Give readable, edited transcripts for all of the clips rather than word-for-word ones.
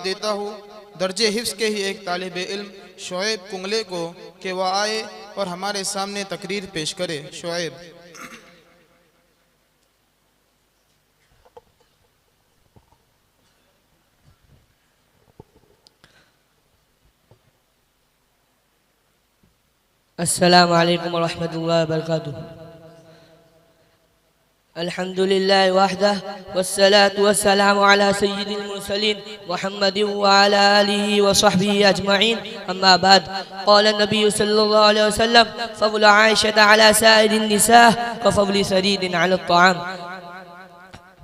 देता हूँ दर्जे हिफ्स के ही एक तालिब इल्म शोएब कुंगले को कि वह आए और हमारे सामने तकरीर पेश करे। शोएब। अस्सलामु अलैकुम व रहमतुल्लाहि व बरकातुहू। अल्हम्दुलिल्लाहि वहदह वस्सलातु वस्सलामु अला सय्यिदिल मुरसलीन मुहम्मदिन व अला आलिहि व सहबिहि अजमईन। अम्मा बाद। क़ाल नबी सल्लल्लाहु अलैहि वसल्लम फ़ज़्लु आइशा अला साइरिन निसा कफ़ज़्लि सरीदिन अला अत्ताम।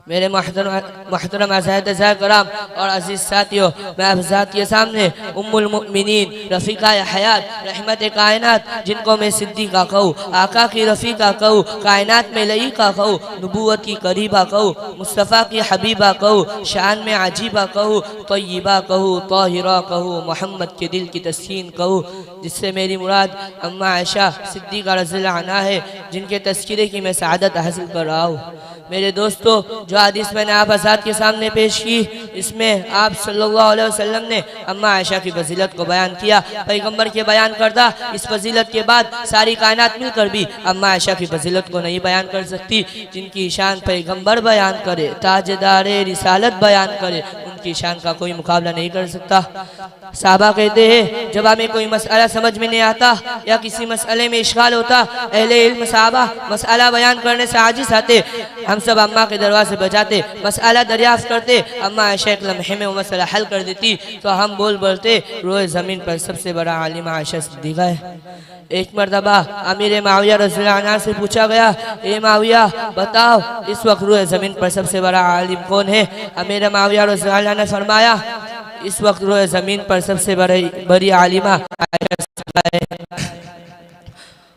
मेरे मोहतरम अज़ाज़ कराम और अजीज़ साथियों, मैं आप ज़ात के सामने उम्मुल मुमिनीन रफ़ीक़ा हयात रहमत कायनात, जिनको मैं सिद्दीक़ा कहूँ, आका की रफ़ीक़ा कहूँ, कायनात में लईक़ा कहूँ, नबूवत की करीबा कहूँ, मुस्तफ़ा की हबीबा कहूँ, शान में अजीबा कहूँ, तय्यबा कहूँ, ताहिरा कहूँ, मोहम्मद के दिल की तस्कीन कहूँ, जिससे मेरी मुराद अम्मा आयशा सिद्दीक़ा रज़ियल्लाहु अन्हा है, जिनके तज़किरे की मैं सआदत हासिल कर रहा हूँ। मेरे दोस्तों, जो हदीस मैंने आप आज़ाद के सामने पेश की, इसमें आप सल्लल्लाहु अलैहि वसल्लम ने अम्मा आयशा की फजीलत को बयान किया। पैगंबर के बयान करदा इस फजीलत के बाद सारी कायनात मिलकर भी अम्मा आयशा की फजीलत को नहीं बयान कर सकती। जिनकी शान पैगंबर बयान करे, ताजदारे रिसालत बयान करे, उनकी शान का कोई मुकाबला नहीं कर सकता। साहबा कहते हैं, जब हमें कोई मसला समझ में नहीं आता या किसी मसले में इश्काल होता, अहले इल्म साहबा मसला बयान करने से आजिज़ आते, हम सब अम्मा के दरवाजे बजाते, मसला दरियाफ्त करते, अम्मा आयशा एक लम्हे में वो मसला हल कर देती, तो हम बोल बोलते रोए ज़मीन पर सबसे बड़ा आलिमा आयशा सिद्दीक़ा है। एक मरतबा अमीर माविया रज़ियल्लाहु अन्हु से पूछा गया, ए माविया बताओ, इस वक्त रोए ज़मीन पर सबसे बड़ा आलिम कौन है? अमीर माविया रज़ियल्लाहु अन्हु ने फरमाया, इस वक्त रोए ज़मीन पर सबसे बड़ी आलिमा आयशा सिद्दीक़ा है।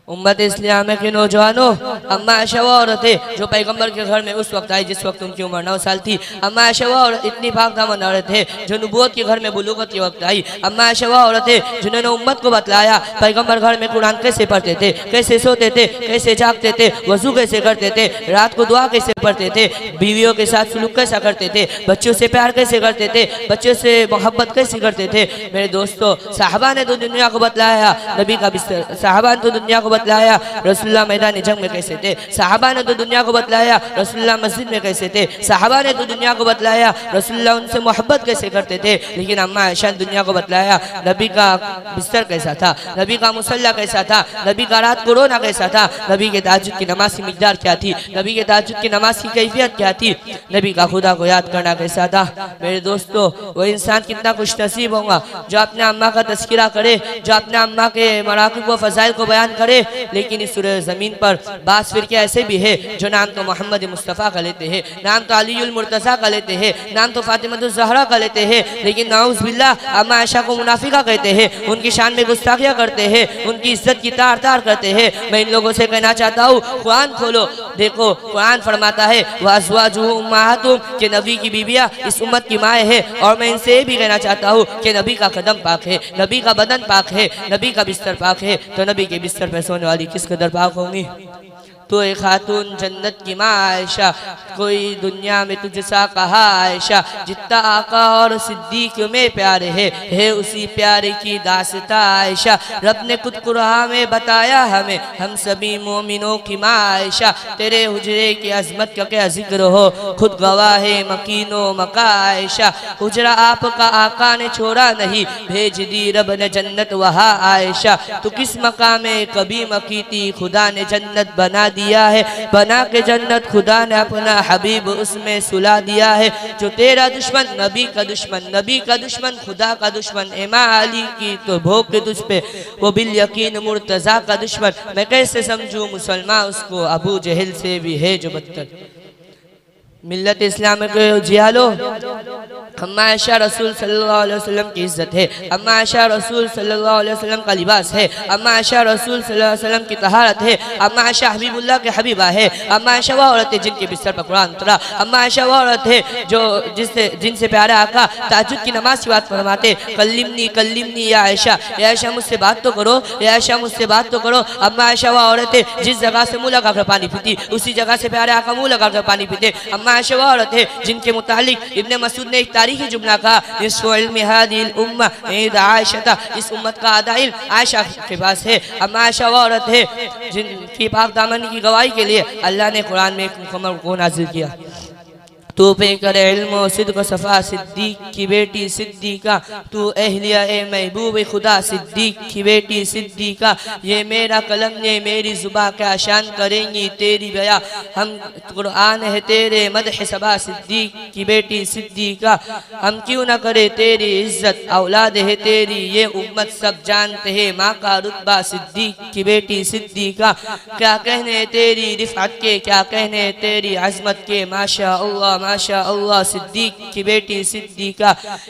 उम्मत इस्लाम के नौजवानों, अम्मा आयशा वो औरत है जो पैगंबर के घर में उस वक्त आई जिस वक्त उनकी उम्र 9 साल थी। अम्मा आयशा वो औरत इतनी पाक दामन औरत है जो नबूवत के घर में बुलूगत के वक्त आई। अम्मा आयशा वो औरत है जिन्होंने उम्मत को बतलाया पैगंबर घर में कुरान कैसे पढ़ते थे, कैसे सोते थे, कैसे जागते थे, वजू कैसे करते थे, रात को दुआ कैसे पढ़ते थे, बीवियों के साथ सुलूक कैसा करते थे, बच्चों से प्यार कैसे करते थे, बच्चों से मोहब्बत कैसे करते थे। मेरे दोस्तों, साहबा ने तो दुनिया को बतलाया नबी का बिस्तर, साहबा ने तो दुनिया को बतलाया रसूलुल्लाह मैदान जंग में कैसे थे, साहबा ने तो दुनिया को बतलाया रसूलुल्लाह मस्जिद में कैसे थे, साहबा ने तो दुनिया को बतलाया रसूलुल्लाह उनसे मोहब्बत कैसे करते थे। लेकिन अम्मा आयशा ने दुनिया को बतलाया नबी का बिस्तर कैसा था, नबी का मुसल्ला कैसा था, नबी का रात को रोना कैसा था, नबी के तहज्जुद की नमाज की मिकदार क्या थी, नबी के तहज्जुद की नमाज की कैफियत क्या थी, नबी का खुदा को याद करना कैसा था। मेरे दोस्तों, वो इंसान कितना खुश नसीब होगा जो अपने अम्मा का तस्किरा करे, जो अपने अम्मा के मराकिब व फज़ाइल को बयान करे। लेकिन इस सूरह ज़मीन पर बास फिरके ऐसे भी है जो नाम तो मोहम्मद मुस्तफ़ा का लेते हैं, नाम तो अलीउल मुर्तज़ा का लेते हैं, नाम तो फातिमतुज़ ज़हरा का लेते हैं, लेकिन नाउज़ बिल्लाह अम्मा आयशा को मुनाफिका कहते हैं, उनकी शान में गुस्ताखियाँ करते हैं, उनकी इज्जत की तार तार करते हैं। मैं इन लोगों से कहना चाहता हूँ, कुरान खोलो, देखो कुरान फरमाता है वअज़वाजुहु उम्महातुहुम, कि नबी की बीबियाँ इस उम्मत की माएँ हैं। और मैं इनसे ये भी कहना चाहता हूँ कि नबी का कदम पाक है, नबी का बदन पाक है, नबी का बिस्तर पाक है, तो नबी के बिस्तर पर सोने वाली किस कदर पाक होंगी। तो एक खातून जन्नत की माँ आयशा, कोई दुनिया में तुझसा कहा आयशा, जितना आका और सिद्दीक में प्यार है उसी प्यारे की दास्तां आयशा। रब ने खुद कुरान में बताया हमें, हम सभी मोमिनों की माँ आयशा, तेरे हुजरे की अजमत का क्या जिक्र हो, खुद गवाह है मकीनो मका आयशा। हुजरा आपका आका ने छोड़ा नहीं, भेज दी रब ने जन्नत वहाँ आयशा। तो किस मकाम में कभी मकी थी, खुदा ने जन्नत बना दिया है, बना के जन्नत खुदा ने अपना हबीब उसमें सुला दिया है। जो तेरा दुश्मन नबी का दुश्मन, नबी का दुश्मन खुदा का दुश्मन, इमाम अली की तो भोग के तुझ पे, वो बिल यकीन मुर्तज़ा का दुश्मन। मैं कैसे समझूं मुसलमान उसको, अबू जहल से भी है जो बदतर। मिल्लत इस्लाम के जियालो, अम्मा आयशा रसूल सल्लल्लाहु अलैहि वसल्लम की इज्जत है, अम्मा आयशा रसूल सल्लल्लाहु अलैहि वसल्लम का लिबास है, अम्मा आयशा रसूल सल्लल्लाहु अलैहि वसल्लम की तहारत है, अम्मा आयशा हबीबुल्लाह के हबीबा है, अम्मा आयशा वो औरत है जिनके बिस्तर पर कुरान उतरा, अम्मा आयशा वो औरत है जो जिनसे प्यारे आका तहज्जुद की नमाज की बात फरमाते, कल्लिमनी कल्लिमनी या आयशा, या आयशा मुझसे बात तो करो, या आयशा मुझसे बात तो करो। अम्मा आयशा वो औरत है जिस जगह से मुँह लगाकर पानी पीती उसी जगह से प्यारे आका मुँह लगाकर पानी पीते। अम्मा आयशा वो औरत है जिनके मुतालिक इब्ने मसूद ने एक तारीफ तारीखी जुमला का निस्फ़ु इल्मि हादिहिल उम्मा इंद आयशा, इस उम्मत का आधा इल्म आयशा के पास है। अब आयशा वो औरत है जिनकी पाक दामन की गवाही के लिए अल्लाह ने कुरान में एक मुकम्मल को नाजिल किया। तू पे करे इल्म सिद्क़ सफ़ा सिद्दीक़ की बेटी सिद्दीक़ा, तू अहलिया ए महबूब खुदा सिद्दीक़ की बेटी सिद्दीक़ा। ये मेरा कलम ये मेरी ज़ुबां क्या शान करेंगी तेरी बया, हम कुरान है तेरे मदह सबा सिद्दीक़ की बेटी सिद्दीक़ा। हम क्यों न करे तेरी इज़्ज़त औलाद है तेरी ये उम्मत सब जानते हैं माँ का रुतबा सिद्दीक़ की बेटी सिद्दीक़ा। क्या कहने तेरी रिफ़अत के, क्या कहने तेरी अज़मत के, माशा अल्लाह माशा अल्लाह सिद्दीक़ की बेटी सिद्दीक़ा।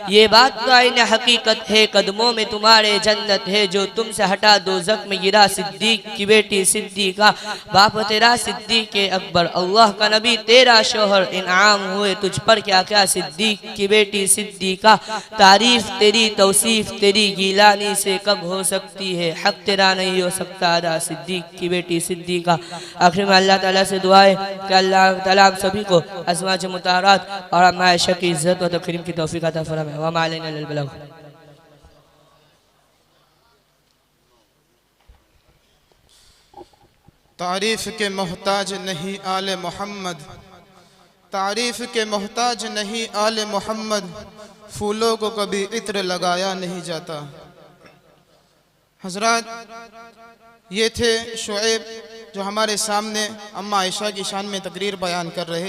ये बात तो आईन हकीकत है कदमों में तुम्हारे जन्नत है, जो तुमसे हटा दोज़ख में गिरा सिद्दीक़ की बेटी सिद्दीक़ा। बाप तेरा सिद्दीक़ अकबर अल्लाह का नबी तेरा शोहर, इनाम हुए तुझ पर क्या क्या सिद्दीक़ की बेटी सिद्दीक़ा। तारीफ़ तेरी तौसीफ़ तेरी गीलानी से कब हो सकती है, हक तेरा नहीं हो सकता अदा सिद्दीक़ की बेटी सिद्दीक़ा। आखिर में अल्लाह ताला से दुआ है कि अल्लाह ताला आप सभी को अज़वाज मुताहरात और अम्मा आयशा की इज़्ज़त व तकरीम की तौफ़ीक़ अता फ़रमाए। व मा अलैना इल्लल बलाग। तारीफ़ के मोहताज नहीं आले मोहम्मद, तारीफ़ के मोहताज नहीं आले मोहम्मद, फूलों को कभी इत्र लगाया नहीं जाता। हज़रात ये थे शुएब जो हमारे सामने अम्मा आयशा की शान में तकरीर बयान कर रहे।